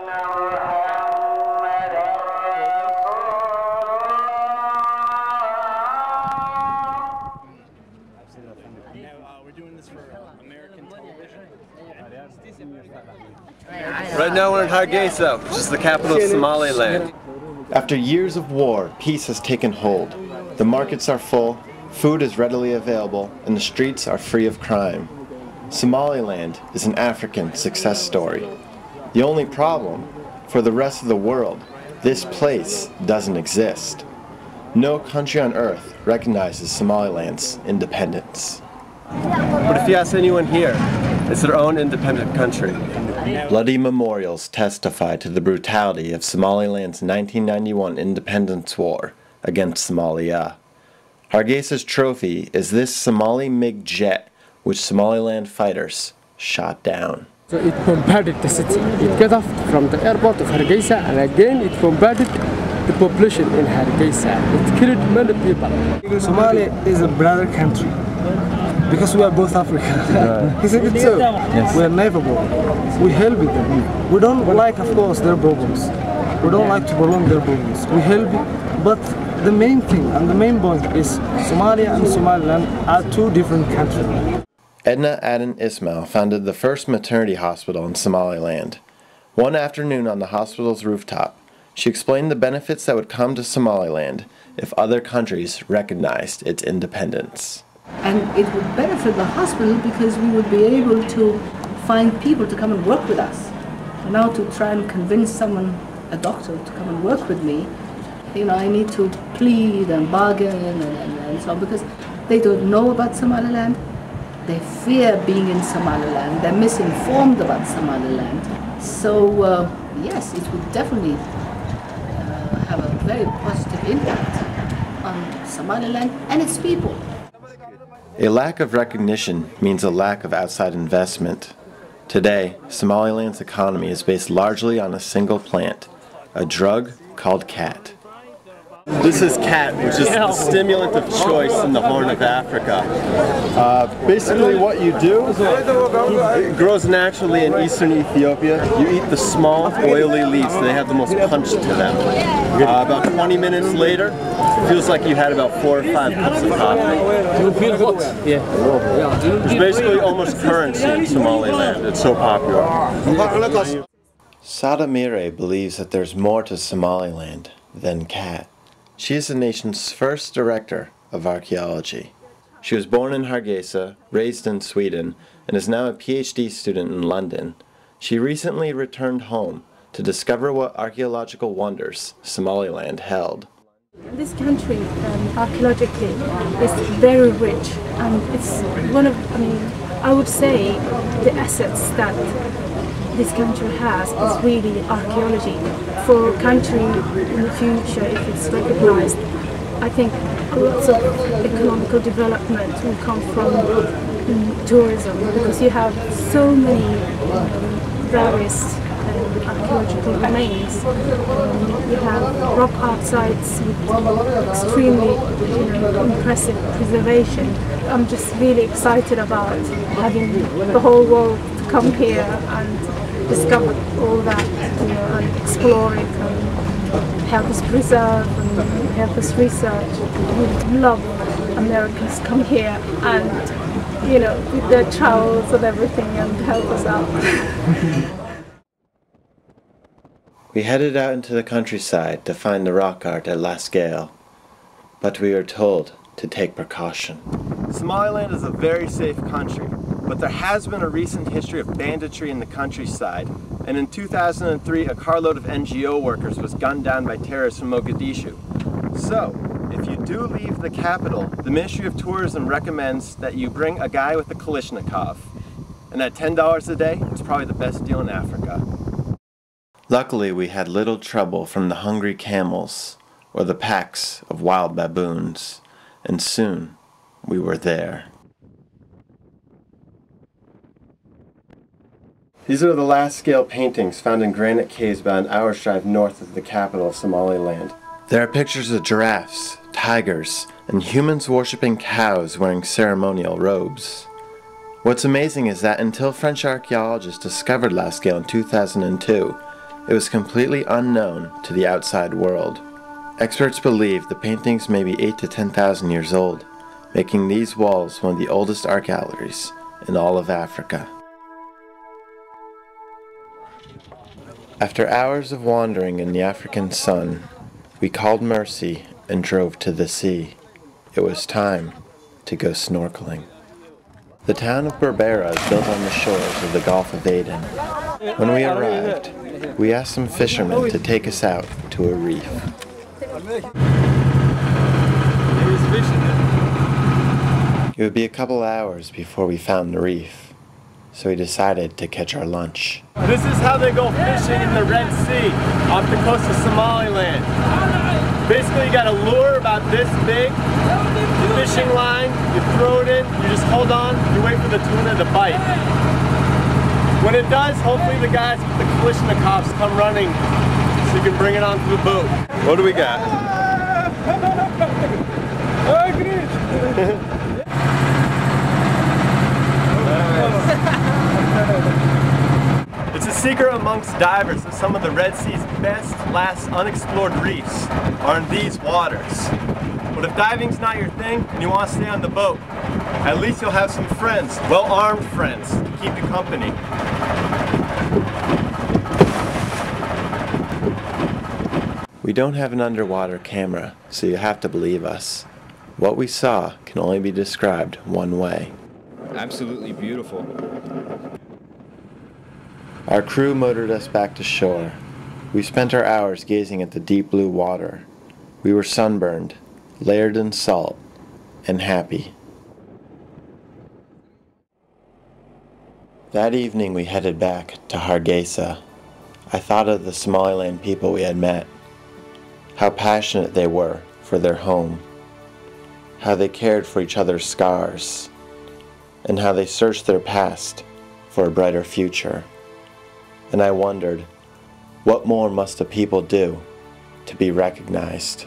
We're doing this for American television. Right now we're in Hargeisa, which is the capital of Somaliland. After years of war, peace has taken hold. The markets are full, food is readily available, and the streets are free of crime. Somaliland is an African success story. The only problem, for the rest of the world, this place doesn't exist. No country on earth recognizes Somaliland's independence. But if you ask anyone here, it's their own independent country. Bloody memorials testify to the brutality of Somaliland's 1991 independence war against Somalia. Hargeisa's trophy is this Somali MiG jet which Somaliland fighters shot down. So it bombarded the city. It got off from the airport of Hargeisa and again it bombarded the population in Hargeisa. It killed many people. Somalia is a brother country because we are both African. He said it so. Yes. We are neighborhood. We help them. We don't like, of course, their problems. We don't like to prolong their problems. We help, but the main thing and the main point is Somalia and Somaliland are two different countries. Edna Aden Ismail founded the first maternity hospital in Somaliland. One afternoon on the hospital's rooftop, she explained the benefits that would come to Somaliland if other countries recognized its independence. And it would benefit the hospital because we would be able to find people to come and work with us. And now to try and convince someone, a doctor, to come and work with me, you know, I need to plead and bargain and so on because they don't know about Somaliland. They fear being in Somaliland. They're misinformed about Somaliland. So yes, it would definitely have a very positive impact on Somaliland and its people. A lack of recognition means a lack of outside investment. Today, Somaliland's economy is based largely on a single plant, a drug called cat. This is cat, which is the stimulant of choice in the Horn of Africa. Basically what you do, it grows naturally in eastern Ethiopia. You eat the small, oily leaves. They have the most punch to them. About 20 minutes later, it feels like you had about 4 or 5 cups of coffee. It's basically almost currency in Somaliland. It's so popular. Sadamire believes that there's more to Somaliland than cat. She is the nation's first director of archaeology. She was born in Hargeisa, raised in Sweden, and is now a PhD student in London. She recently returned home to discover what archaeological wonders Somaliland held. This country, archaeologically, is very rich, and it's one of, I would say, the assets that this country has is really archaeology. For a country in the future, if it's recognized, I think lots of economical development will come from tourism, because you have so many various archaeological remains. You have rock art sites with extremely impressive preservation. I'm just really excited about having the whole world come here and discover all that, and explore it and help us preserve and help us research. We love Americans come here and, with their trowels and everything and help us out. We headed out into the countryside to find the rock art at La Scale, but we were told to take precaution. Somaliland is a very safe country, but there has been a recent history of banditry in the countryside, and in 2003 a carload of NGO workers was gunned down by terrorists from Mogadishu. So, if you do leave the capital, the Ministry of Tourism recommends that you bring a guy with a Kalashnikov, and at $10 a day, it's probably the best deal in Africa. Luckily, we had little trouble from the hungry camels or the packs of wild baboons, and soon we were there. These are the last scale paintings found in granite caves about an hour's drive north of the capital of Somaliland. There are pictures of giraffes, tigers, and humans worshipping cows wearing ceremonial robes. What's amazing is that until French archaeologists discovered La Scale in 2002, It was completely unknown to the outside world. Experts believe the paintings may be 8,000 to 10,000 years old, making these walls one of the oldest art galleries in all of Africa. After hours of wandering in the African sun, we called Mercy and drove to the sea. It was time to go snorkeling. The town of Berbera is built on the shores of the Gulf of Aden. When we arrived, we asked some fishermen to take us out to a reef. It would be a couple hours before we found the reef, so we decided to catch our lunch. This is how they go fishing in the Red Sea off the coast of Somaliland. Basically, you got a lure about this big, fishing line, you throw it in, you just hold on, you wait for the tuna to bite. When it does, hopefully the guys with the Kalashnikovs come running so you can bring it onto the boat. What do we got? It's a secret amongst divers that some of the Red Sea's best, last unexplored reefs are in these waters. But if diving's not your thing and you want to stay on the boat, at least you'll have some friends, well-armed friends, to keep you company. We don't have an underwater camera, so you have to believe us. What we saw can only be described one way. Absolutely beautiful. Our crew motored us back to shore. We spent our hours gazing at the deep blue water. We were sunburned, layered in salt, and happy. That evening we headed back to Hargeisa. I thought of the Somaliland people we had met, how passionate they were for their home, how they cared for each other's scars, and how they searched their past for a brighter future. And I wondered, what more must a people do to be recognized?